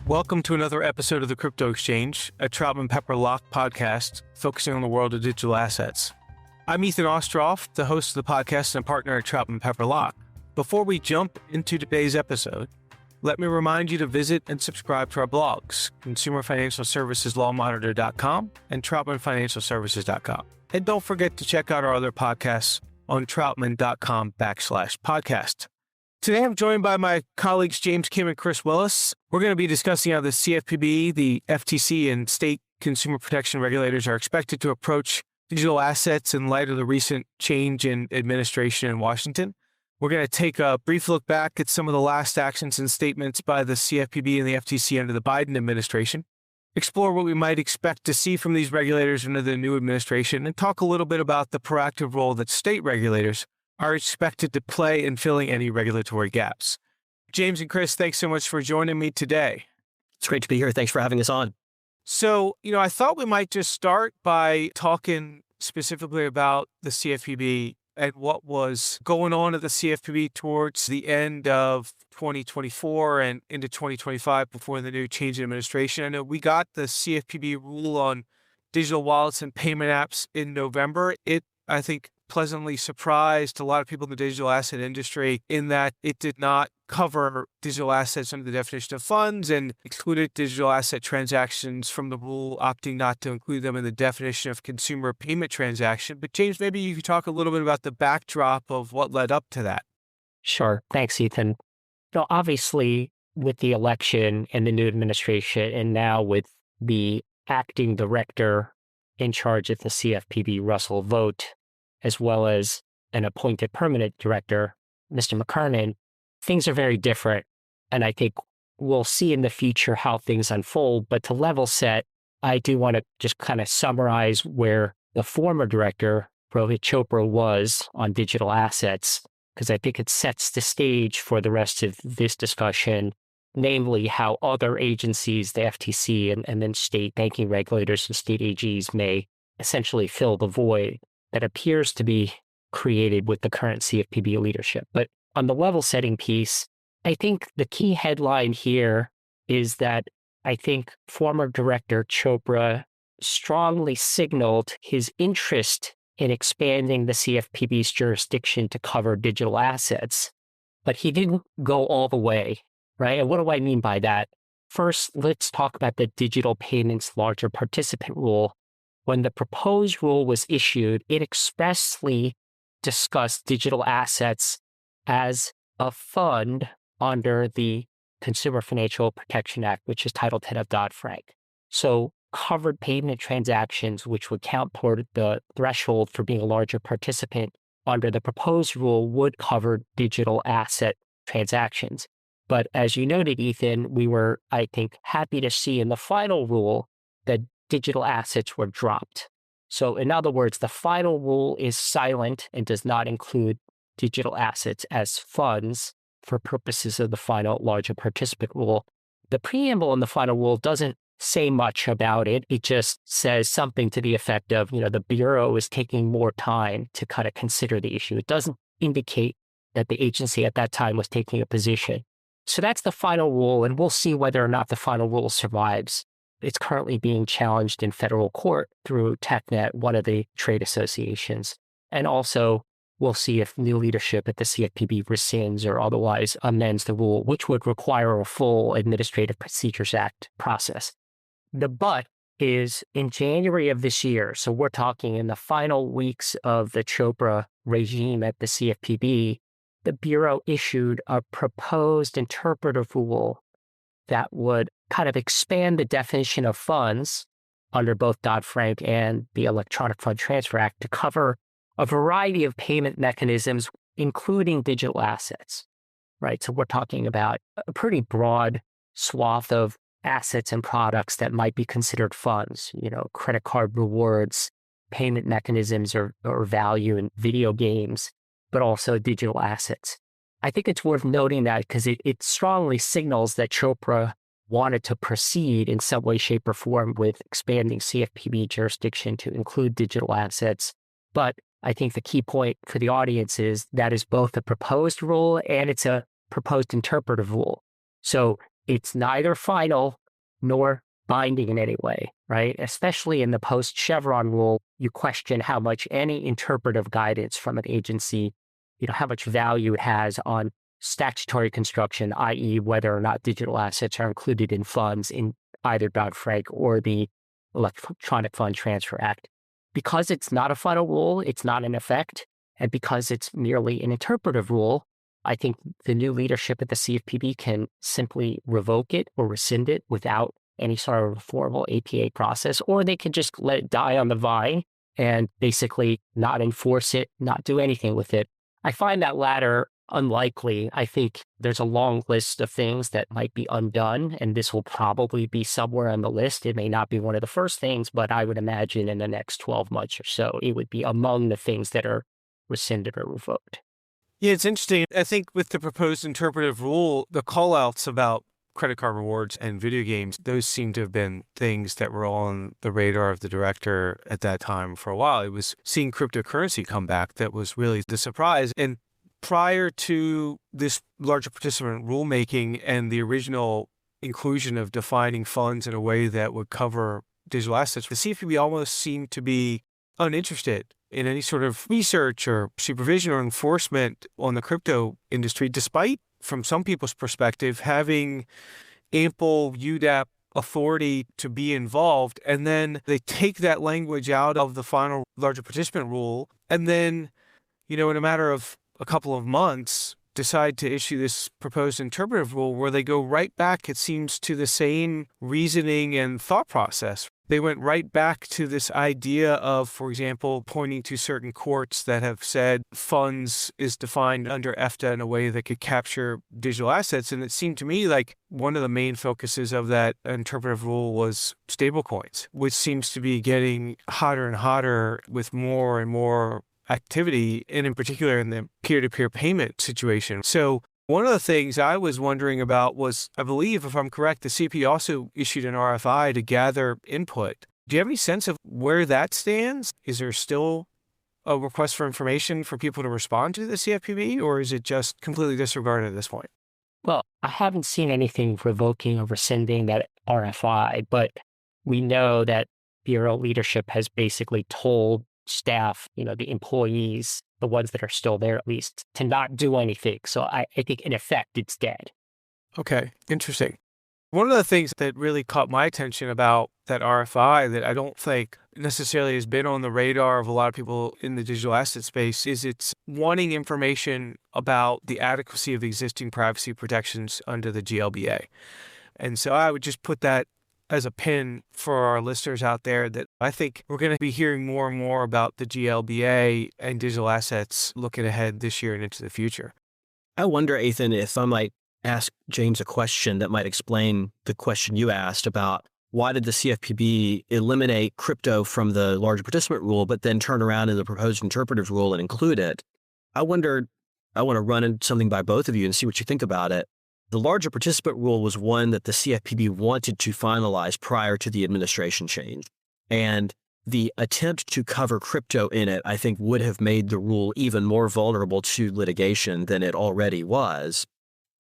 Welcome to another episode of the Crypto Exchange, a Trout and Pepper Lock podcast focusing on the world of digital assets. I'm Ethan Ostroff, the host of the podcast and partner at Trout and Pepper Lock. Before we jump into today's episode, let me remind you to visit and subscribe to our blogs, consumerfinancialserviceslawmonitor.com and troutmanfinancialservices.com. And don't forget to check out our other podcasts on troutman.com/podcast. Today, I'm joined by my colleagues, James Kim and Chris Willis. We're going to be discussing how the CFPB, the FTC, and state consumer protection regulators are expected to approach digital assets in light of the recent change in administration in Washington. We're going to take a brief look back at some of the last actions and statements by the CFPB and the FTC under the Biden administration, explore what we might expect to see from these regulators under the new administration, and talk a little bit about the proactive role that state regulators are expected to play in filling any regulatory gaps. James and Chris, thanks so much for joining me today. It's great to be here. Thanks for having us on. So, I thought we might just start by talking specifically about the CFPB and what was going on at the CFPB towards the end of 2024 and into 2025 before the new change in administration. I know we got the CFPB rule on digital wallets and payment apps in November. It, I think, pleasantly surprised a lot of people in the digital asset industry in that it did not cover digital assets under the definition of funds and excluded digital asset transactions from the rule, opting not to include them in the definition of consumer payment transaction. But James, maybe you could talk a little bit about the backdrop of what led up to that. Sure. Thanks, Ethan. Obviously, with the election and the new administration, and now with the acting director in charge of the CFPB, Russell Vogt, as well as an appointed permanent director, Mr. McKernan, things are very different. And I think we'll see in the future how things unfold. But to level set, I do want to just kind of summarize where the former director, Rohit Chopra, was on digital assets, because I think it sets the stage for the rest of this discussion, namely how other agencies, the FTC and then state banking regulators and state AGs may essentially fill the void that appears to be created with the current CFPB leadership. But on the level setting piece, I think the key headline here is that I think former Director Chopra strongly signaled his interest in expanding the CFPB's jurisdiction to cover digital assets, but he didn't go all the way, right? And what do I mean by that? First, let's talk about the digital payments larger participant rule. When the proposed rule was issued, it expressly discussed digital assets as a fund under the Consumer Financial Protection Act, which is Title 10 of Dodd-Frank. So covered payment transactions, which would count toward the threshold for being a larger participant under the proposed rule, would cover digital asset transactions. But as you noted, Ethan, we were, I think, happy to see in the final rule that digital assets were dropped. So in other words, the final rule is silent and does not include digital assets as funds for purposes of the final larger participant rule. The preamble in the final rule doesn't say much about it. It just says something to the effect of, the Bureau is taking more time to kind of consider the issue. It doesn't indicate that the agency at that time was taking a position. So that's the final rule, and we'll see whether or not the final rule survives. It's currently being challenged in federal court through TechNet, one of the trade associations. And also, we'll see if new leadership at the CFPB rescinds or otherwise amends the rule, which would require a full Administrative Procedures Act process. The but is in January of this year, so we're talking in the final weeks of the Chopra regime at the CFPB, the Bureau issued a proposed interpretive rule that would kind of expand the definition of funds under both Dodd-Frank and the Electronic Fund Transfer Act to cover a variety of payment mechanisms, including digital assets, right? So we're talking about a pretty broad swath of assets and products that might be considered funds, credit card rewards, payment mechanisms or value in video games, but also digital assets. I think it's worth noting that because it strongly signals that Chopra wanted to proceed in some way, shape, or form with expanding CFPB jurisdiction to include digital assets. But I think the key point for the audience is that is both a proposed rule and it's a proposed interpretive rule. So it's neither final nor binding in any way, right? Especially in the post-Chevron rule, you question how much any interpretive guidance from an agency, how much value it has on statutory construction, i.e. whether or not digital assets are included in funds in either Dodd-Frank or the Electronic Fund Transfer Act. Because it's not a final rule, it's not in effect, and because it's merely an interpretive rule, I think the new leadership at the CFPB can simply revoke it or rescind it without any sort of formal APA process, or they can just let it die on the vine and basically not enforce it, not do anything with it. I find that latter unlikely. I think there's a long list of things that might be undone, and this will probably be somewhere on the list. It may not be one of the first things, but I would imagine in the next 12 months or so, it would be among the things that are rescinded or revoked. Yeah, it's interesting. I think with the proposed interpretive rule, the call-outs about credit card rewards and video games, those seem to have been things that were on the radar of the director at that time for a while. It was seeing cryptocurrency come back that was really the surprise. And prior to this larger participant rulemaking and the original inclusion of defining funds in a way that would cover digital assets, the CFPB almost seemed to be uninterested in any sort of research or supervision or enforcement on the crypto industry, despite, from some people's perspective, having ample UDAP authority to be involved. And then they take that language out of the final larger participant rule, and then, in a matter of a couple of months, decide to issue this proposed interpretive rule where they go right back, it seems, to the same reasoning and thought process. They went right back to this idea of, for example, pointing to certain courts that have said funds is defined under EFTA in a way that could capture digital assets. And it seemed to me like one of the main focuses of that interpretive rule was stablecoins, which seems to be getting hotter and hotter with more and more activity, and in particular in the peer-to-peer payment situation. So one of the things I was wondering about was, I believe, if I'm correct, the CP also issued an RFI to gather input. Do you have any sense of where that stands? Is there still a request for information for people to respond to the CFPB, or is it just completely disregarded at this point? Well, I haven't seen anything revoking or rescinding that RFI, but we know that Bureau leadership has basically told staff, the employees, the ones that are still there at least, to not do anything. So I think in effect, it's dead. Okay, interesting. One of the things that really caught my attention about that RFI that I don't think necessarily has been on the radar of a lot of people in the digital asset space is it's wanting information about the adequacy of existing privacy protections under the GLBA. And so I would just put that as a pin for our listeners out there that I think we're going to be hearing more and more about the GLBA and digital assets looking ahead this year and into the future. I wonder, Ethan, if I might ask James a question that might explain the question you asked about why did the CFPB eliminate crypto from the larger participant rule, but then turn around in the proposed interpretive rule and include it? I wonder, I want to run in something by both of you and see what you think about it. The larger participant rule was one that the CFPB wanted to finalize prior to the administration change. And the attempt to cover crypto in it, I think, would have made the rule even more vulnerable to litigation than it already was.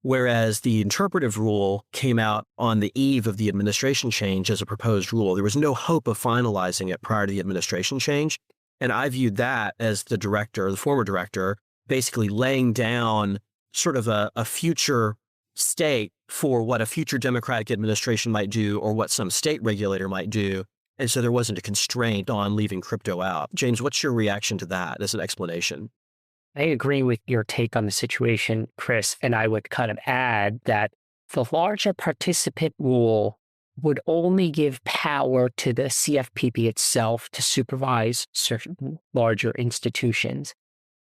Whereas the interpretive rule came out on the eve of the administration change as a proposed rule. There was no hope of finalizing it prior to the administration change. And I viewed that as the director, the former director, basically laying down sort of a future state for what a future Democratic administration might do or what some state regulator might do. And so there wasn't a constraint on leaving crypto out. James, what's your reaction to that as an explanation? I agree with your take on the situation, Chris, and I would kind of add that the larger participant rule would only give power to the CFPB itself to supervise certain larger institutions.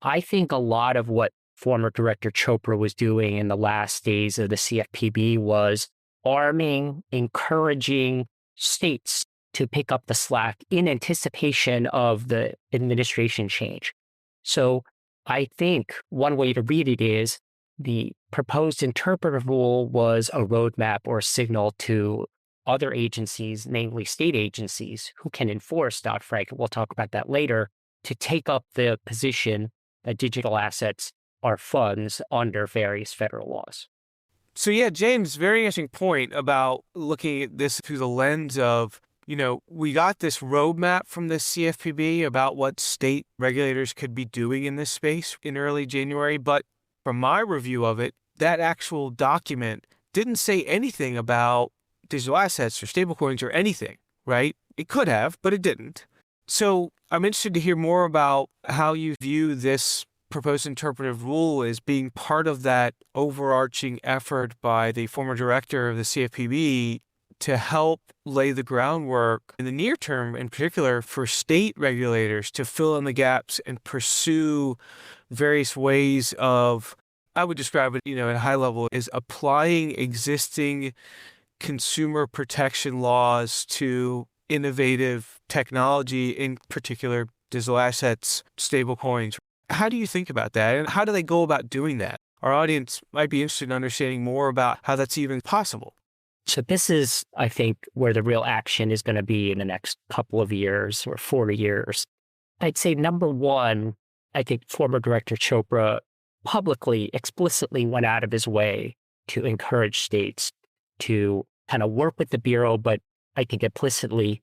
I think a lot of what former Director Chopra was doing in the last days of the CFPB was arming, encouraging states to pick up the slack in anticipation of the administration change. So I think one way to read it is the proposed interpretive rule was a roadmap or a signal to other agencies, namely state agencies, who can enforce Dodd-Frank, we'll talk about that later, to take up the position that digital assets are funds under various federal laws. So yeah, James, very interesting point about looking at this through the lens of, we got this roadmap from the CFPB about what state regulators could be doing in this space in early January. But from my review of it, that actual document didn't say anything about digital assets or stablecoins or anything, right? It could have, but it didn't. So I'm interested to hear more about how you view this proposed interpretive rule as being part of that overarching effort by the former director of the CFPB to help lay the groundwork in the near term, in particular, for state regulators to fill in the gaps and pursue various ways of, I would describe it, at a high level, as applying existing consumer protection laws to innovative technology, in particular, digital assets, stablecoins. How do you think about that? And how do they go about doing that? Our audience might be interested in understanding more about how that's even possible. So this is, I think, where the real action is going to be in the next couple of years or 4 years. I'd say number one, I think former Director Chopra publicly, explicitly went out of his way to encourage states to kind of work with the Bureau, but I think implicitly,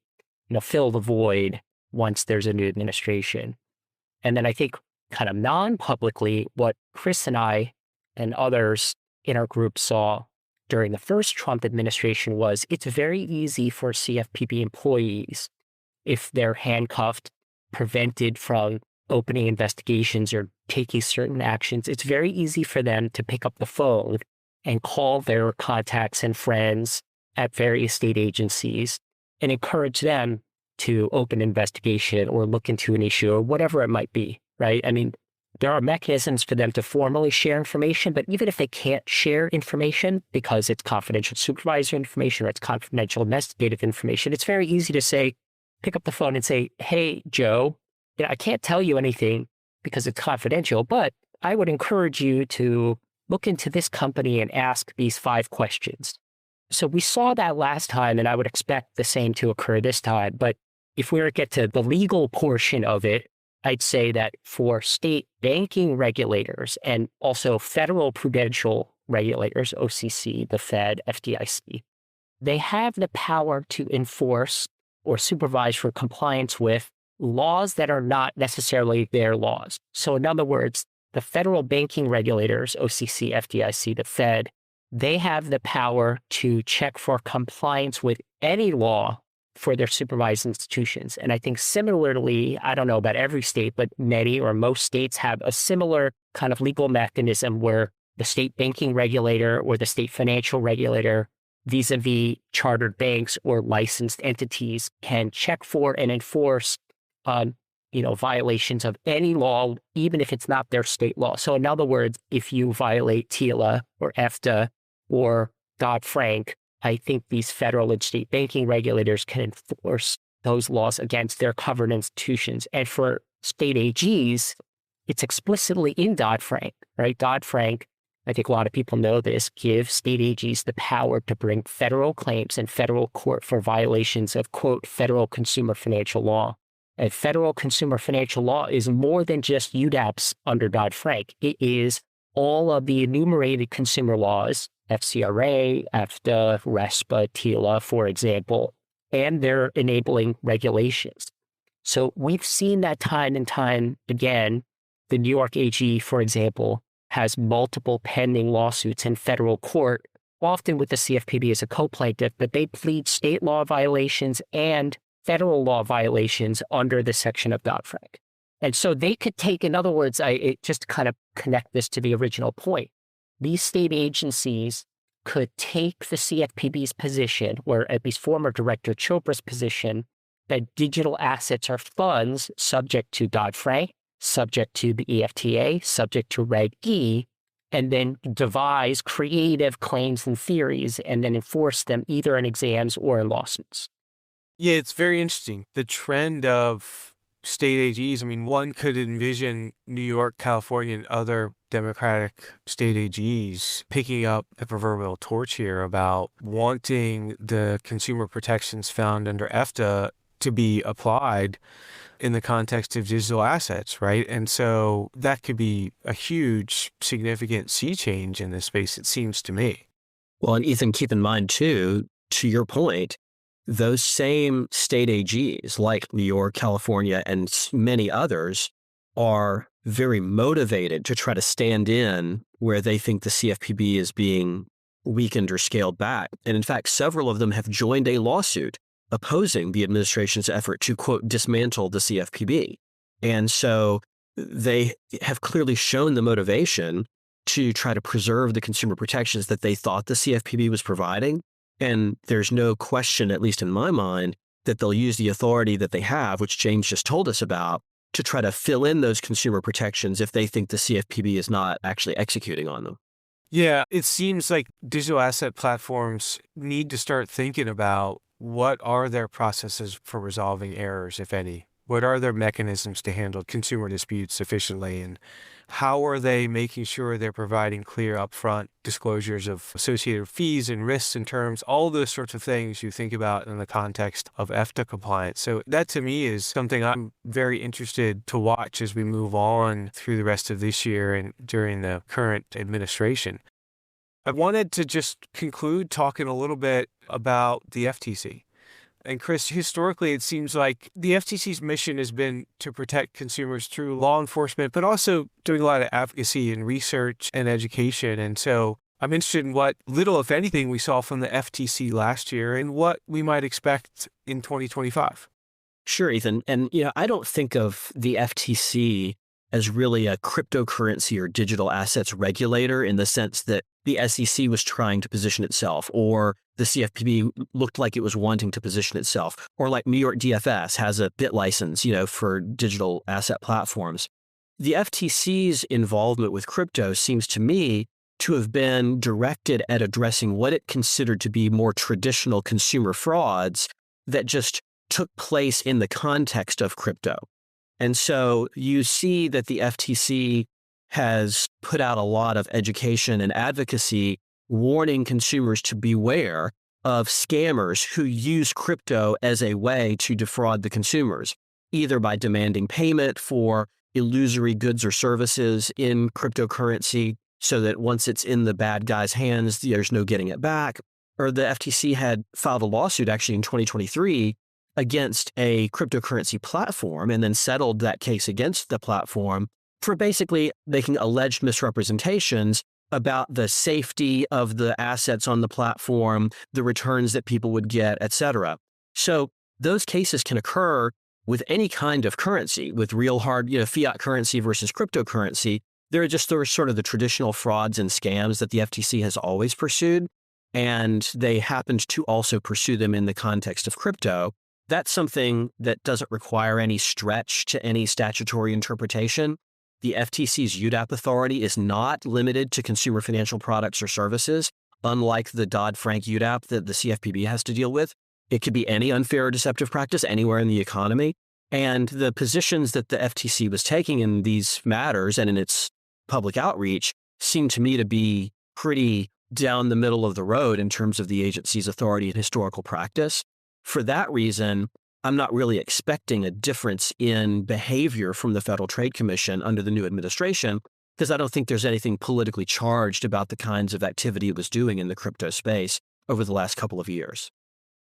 fill the void once there's a new administration. And then I think kind of non-publicly, what Chris and I and others in our group saw during the first Trump administration was it's very easy for CFPB employees, if they're handcuffed, prevented from opening investigations or taking certain actions, it's very easy for them to pick up the phone and call their contacts and friends at various state agencies and encourage them to open investigation or look into an issue or whatever it might be, right? I mean, there are mechanisms for them to formally share information, but even if they can't share information because it's confidential supervisor information or it's confidential investigative information, it's very easy to say, pick up the phone and say, hey, Joe, I can't tell you anything because it's confidential, but I would encourage you to look into this company and ask these 5 questions. So we saw that last time, and I would expect the same to occur this time. But if we were to get to the legal portion of it, I'd say that for state banking regulators and also federal prudential regulators, OCC, the Fed, FDIC, they have the power to enforce or supervise for compliance with laws that are not necessarily their laws. So in other words, the federal banking regulators, OCC, FDIC, the Fed, they have the power to check for compliance with any law for their supervised institutions. And I think similarly, I don't know about every state, but many or most states have a similar kind of legal mechanism where the state banking regulator or the state financial regulator vis-a-vis chartered banks or licensed entities can check for and enforce violations of any law, even if it's not their state law. So in other words, if you violate TILA or EFTA or Dodd-Frank, I think these federal and state banking regulators can enforce those laws against their covered institutions. And for state AGs, it's explicitly in Dodd-Frank, right? Dodd-Frank, I think a lot of people know this, gives state AGs the power to bring federal claims in federal court for violations of, quote, federal consumer financial law. And federal consumer financial law is more than just UDAPs under Dodd-Frank. It is all of the enumerated consumer laws, FCRA, EFTA, RESPA, TILA, for example, and their enabling regulations. So we've seen that time and time again. The New York AG, for example, has multiple pending lawsuits in federal court, often with the CFPB as a co-plaintiff, but they plead state law violations and federal law violations under the section of Dodd-Frank. And so they could take, in other words, just to kind of connect this to the original point, these state agencies could take the CFPB's position, or at least former Director Chopra's position, that digital assets are funds subject to Dodd-Frank, subject to the EFTA, subject to Reg E, and then devise creative claims and theories and then enforce them either in exams or in lawsuits. Yeah, it's very interesting. The trend of state AGs, I mean, one could envision New York, California, and other Democratic state AGs picking up the proverbial torch here about wanting the consumer protections found under EFTA to be applied in the context of digital assets, right? And so that could be a huge, significant sea change in this space, it seems to me. Well, and Ethan, keep in mind too, to your point, those same state AGs like New York, California, and many others are very motivated to try to stand in where they think the CFPB is being weakened or scaled back. And in fact, several of them have joined a lawsuit opposing the administration's effort to, quote, dismantle the CFPB. And so they have clearly shown the motivation to try to preserve the consumer protections that they thought the CFPB was providing. And there's no question, at least in my mind, that they'll use the authority that they have, which James just told us about, to try to fill in those consumer protections if they think the CFPB is not actually executing on them. Yeah, it seems like digital asset platforms need to start thinking about what are their processes for resolving errors, if any? What are their mechanisms to handle consumer disputes efficiently? And how are they making sure they're providing clear upfront disclosures of associated fees and risks and terms, all those sorts of things you think about in the context of EFTA compliance. So that to me is something I'm very interested to watch as we move on through the rest of this year and during the current administration. I wanted to just conclude talking a little bit about the FTC. And Chris, historically, it seems like the FTC's mission has been to protect consumers through law enforcement, but also doing a lot of advocacy and research and education. And so I'm interested in what little, if anything, we saw from the FTC last year and what we might expect in 2025. Sure, Ethan. And, I don't think of the FTC as really a cryptocurrency or digital assets regulator in the sense that the SEC was trying to position itself, or the CFPB looked like it was wanting to position itself, or like New York DFS has a bit license, for digital asset platforms. The FTC's involvement with crypto seems to me to have been directed at addressing what it considered to be more traditional consumer frauds that just took place in the context of crypto. And so you see that the FTC has put out a lot of education and advocacy warning consumers to beware of scammers who use crypto as a way to defraud the consumers, either by demanding payment for illusory goods or services in cryptocurrency so that once it's in the bad guy's hands, there's no getting it back. Or the FTC had filed a lawsuit actually in 2023 against a cryptocurrency platform and then settled that case against the platform for basically making alleged misrepresentations about the safety of the assets on the platform, the returns that people would get, et cetera. So those cases can occur with any kind of currency, with real hard, fiat currency versus cryptocurrency. There are sort of the traditional frauds and scams that the FTC has always pursued, and they happened to also pursue them in the context of crypto. That's something that doesn't require any stretch to any statutory interpretation. The FTC's UDAP authority is not limited to consumer financial products or services, unlike the Dodd-Frank UDAP that the CFPB has to deal with. It could be any unfair or deceptive practice anywhere in the economy. And the positions that the FTC was taking in these matters and in its public outreach seem to me to be pretty down the middle of the road in terms of the agency's authority and historical practice. For that reason, I'm not really expecting a difference in behavior from the Federal Trade Commission under the new administration, because I don't think there's anything politically charged about the kinds of activity it was doing in the crypto space over the last couple of years.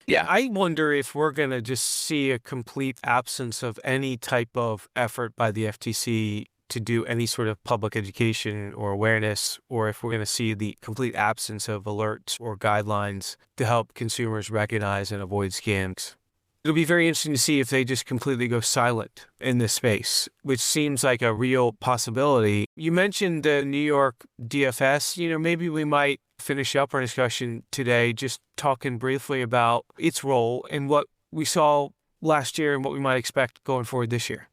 Yeah, I wonder if we're going to just see a complete absence of any type of effort by the FTC to do any sort of public education or awareness, or if we're going to see the complete absence of alerts or guidelines to help consumers recognize and avoid scams. It'll be very interesting to see if they just completely go silent in this space, which seems like a real possibility. You mentioned the New York DFS. Maybe we might finish up our discussion today just talking briefly about its role and what we saw last year and what we might expect going forward this year.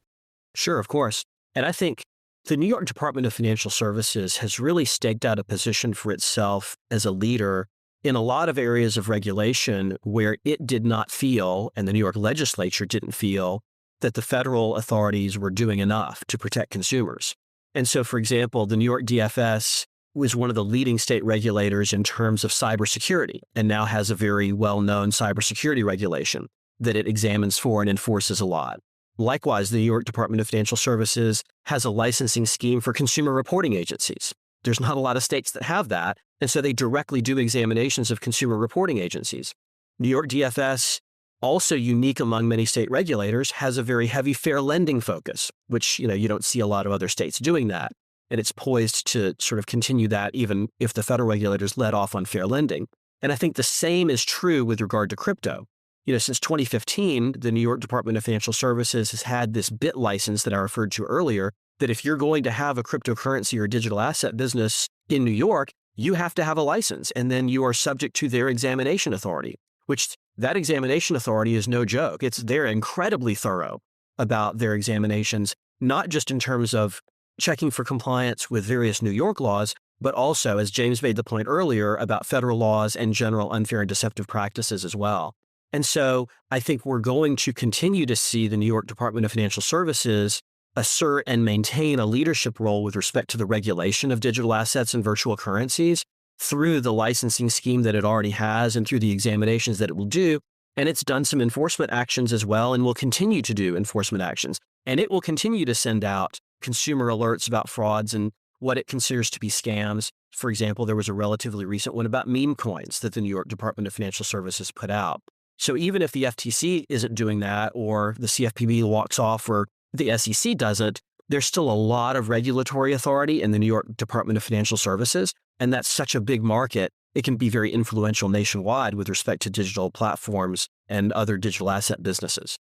Sure, of course. And I think the New York Department of Financial Services has really staked out a position for itself as a leader in a lot of areas of regulation where it did not feel, and the New York legislature didn't feel, that the federal authorities were doing enough to protect consumers. And so, for example, the New York DFS was one of the leading state regulators in terms of cybersecurity, and now has a very well-known cybersecurity regulation that it examines for and enforces a lot. Likewise, the New York Department of Financial Services has a licensing scheme for consumer reporting agencies. There's not a lot of states that have that, And so they directly do examinations of consumer reporting agencies. New York DFS, also unique among many state regulators, has a very heavy fair lending focus, which, you don't see a lot of other states doing that. And it's poised to sort of continue that even if the federal regulators let off on fair lending. And I think the same is true with regard to crypto. Since 2015, the New York Department of Financial Services has had this BIT license that I referred to earlier, that if you're going to have a cryptocurrency or digital asset business in New York, you have to have a license, and then you are subject to their examination authority, which that examination authority is no joke. They're incredibly thorough about their examinations, not just in terms of checking for compliance with various New York laws, but also, as James made the point earlier, about federal laws and general unfair and deceptive practices as well. And so I think we're going to continue to see the New York Department of Financial Services assert and maintain a leadership role with respect to the regulation of digital assets and virtual currencies through the licensing scheme that it already has and through the examinations that it will do. And it's done some enforcement actions as well and will continue to do enforcement actions. And it will continue to send out consumer alerts about frauds and what it considers to be scams. For example, there was a relatively recent one about meme coins that the New York Department of Financial Services put out. So even if the FTC isn't doing that, or the CFPB walks off, or the SEC doesn't, there's still a lot of regulatory authority in the New York Department of Financial Services. And that's such a big market. It can be very influential nationwide with respect to digital platforms and other digital asset businesses.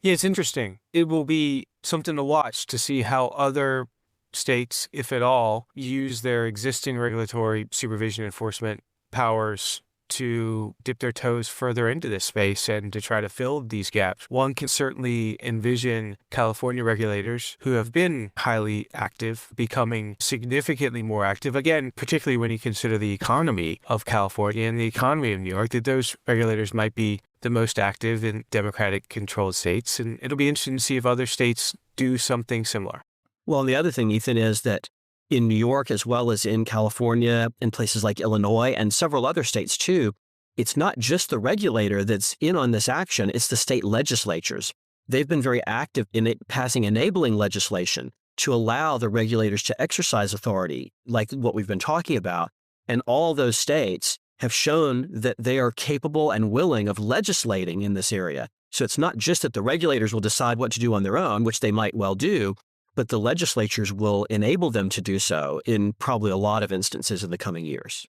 Yeah, it's interesting. It will be something to watch to see how other states, if at all, use their existing regulatory supervision enforcement powers to dip their toes further into this space and to try to fill these gaps. One can certainly envision California regulators, who have been highly active, becoming significantly more active, again, particularly when you consider the economy of California and the economy of New York, that those regulators might be the most active in Democratic-controlled states. And it'll be interesting to see if other states do something similar. Well, and the other thing, Ethan, is that in New York, as well as in California and places like Illinois and several other states too, it's not just the regulator that's in on this action, it's the state legislatures. They've been very active in passing enabling legislation to allow the regulators to exercise authority, like what we've been talking about. And all those states have shown that they are capable and willing of legislating in this area. So it's not just that the regulators will decide what to do on their own, which they might well do, but the legislatures will enable them to do so in probably a lot of instances in the coming years.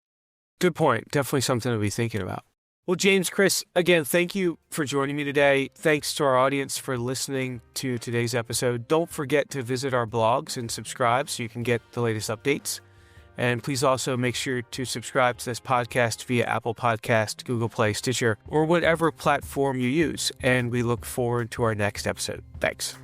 Good point. Definitely something to be thinking about. Well, James, Chris, again, thank you for joining me today. Thanks to our audience for listening to today's episode. Don't forget to visit our blogs and subscribe so you can get the latest updates. And please also make sure to subscribe to this podcast via Apple Podcast, Google Play, Stitcher, or whatever platform you use. And we look forward to our next episode. Thanks.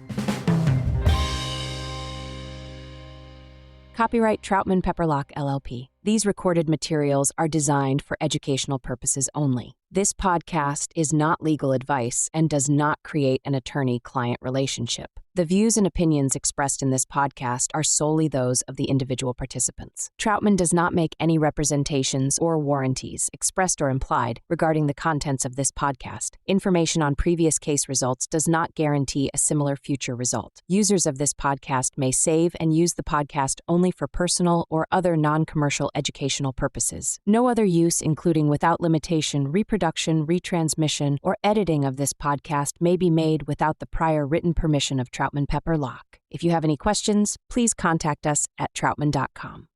Copyright Troutman Pepperlock, LLP. These recorded materials are designed for educational purposes only. This podcast is not legal advice and does not create an attorney-client relationship. The views and opinions expressed in this podcast are solely those of the individual participants. Troutman does not make any representations or warranties, expressed or implied, regarding the contents of this podcast. Information on previous case results does not guarantee a similar future result. Users of this podcast may save and use the podcast only for personal or other non-commercial educational purposes. No other use, including without limitation, reproduction, retransmission, or editing of this podcast may be made without the prior written permission of Troutman Pepperlock. If you have any questions, please contact us at troutman.com.